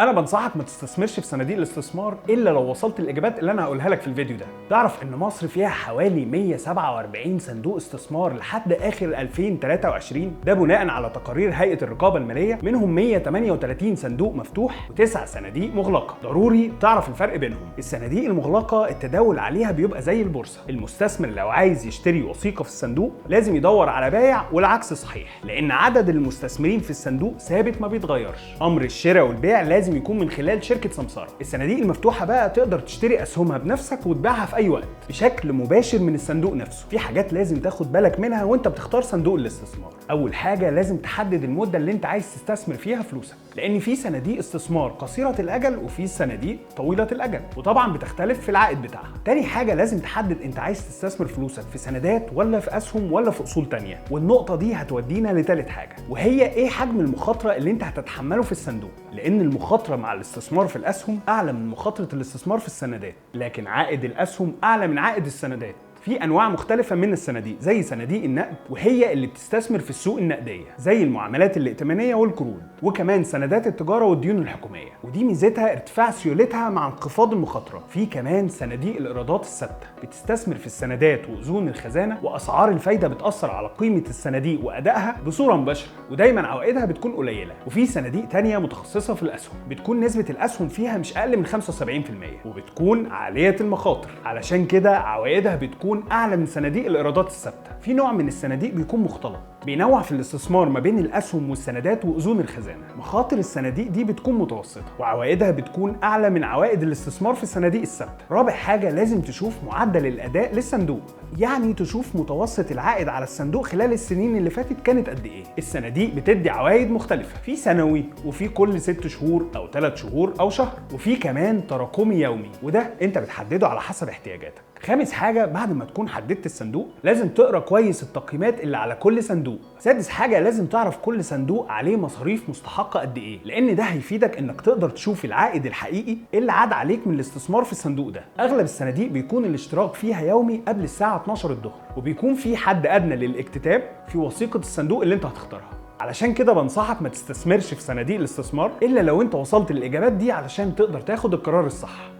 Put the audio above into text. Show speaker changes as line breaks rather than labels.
انا بنصحك ما تستثمرش في صناديق الاستثمار الا لو وصلت الاجابات اللي انا هقولها لك في الفيديو ده. تعرف ان مصر فيها حوالي 147 صندوق استثمار لحد اخر 2023، ده بناء على تقارير هيئه الرقابه الماليه. منهم 138 صندوق مفتوح و9 صناديق مغلقه. ضروري تعرف الفرق بينهم. الصناديق المغلقه التداول عليها بيبقى زي البورصه، المستثمر لو عايز يشتري وثيقه في الصندوق لازم يدور على بايع، والعكس صحيح، لان عدد المستثمرين في الصندوق ثابت ما بيتغيرش. امر الشراء والبيع لازم يكون من خلال شركه سمساره. الصناديق المفتوحه بقى تقدر تشتري اسهمها بنفسك وتبيعها في اي وقت بشكل مباشر من الصندوق نفسه. في حاجات لازم تاخد بالك منها وانت بتختار صندوق الاستثمار. اول حاجه لازم تحدد المده اللي انت عايز تستثمر فيها فلوسك، لان في صناديق استثمار قصيره الاجل وفي صناديق طويله الاجل، وطبعا بتختلف في العائد بتاعها. تاني حاجه لازم تحدد انت عايز تستثمر فلوسك في سندات ولا في اسهم ولا في اصول تانية، والنقطه دي هتودينا لتالت حاجه، وهي ايه حجم المخاطره اللي انت هتتحمله في الصندوق. لان المخاطره مع الاستثمار في الاسهم اعلى من مخاطره الاستثمار في السندات، لكن عائد الاسهم اعلى من عائد السندات. في انواع مختلفه من الصناديق زي صناديق النقد، وهي اللي بتستثمر في السوق النقديه زي المعاملات الائتمانيه والقروض، وكمان سندات التجاره والديون الحكوميه، ودي ميزتها ارتفاع سيولتها مع انخفاض المخاطره. في كمان صناديق الايرادات الثابته، بتستثمر في السندات واذون الخزانه، واسعار الفايده بتاثر على قيمه الصناديق وادائها بصوره مباشره، ودايما عوائدها بتكون قليله. وفي صناديق تانية متخصصه في الاسهم، بتكون نسبه الاسهم فيها مش اقل من 75%، وبتكون عاليه المخاطر، علشان كده عوائدها بتكون اعلى من صناديق الايرادات الثابته. في نوع من الصناديق بيكون مختلط، بينوع في الاستثمار ما بين الاسهم والسندات واذون الخزانه. مخاطر الصناديق دي بتكون متوسطه، وعوائدها بتكون اعلى من عوائد الاستثمار في الصناديق الثابته. رابع حاجه لازم تشوف معدل الاداء للصندوق، يعني تشوف متوسط العائد على الصندوق خلال السنين اللي فاتت كانت قد ايه. الصناديق بتدي عوائد مختلفه، في سنوي وفي كل 6 شهور او 3 شهور او شهر، وفي كمان تراكمي يومي، وده انت بتحدده على حسب احتياجاتك. خامس حاجه بعد ما تكون حددت الصندوق لازم تقرا كويس التقييمات اللي على كل صندوق. سادس حاجه لازم تعرف كل صندوق عليه مصاريف مستحقه قد ايه، لان ده هيفيدك انك تقدر تشوف العائد الحقيقي اللي عاد عليك من الاستثمار في الصندوق ده. اغلب الصناديق بيكون الاشتراك فيها يومي قبل الساعه 12 الظهر، وبيكون في حد ادنى للاكتتاب في وثيقه الصندوق اللي انت هتختارها. علشان كده بنصحك ما تستثمرش في صناديق الاستثمار الا لو انت وصلت للاجابات دي علشان تقدر تاخد القرار الصح.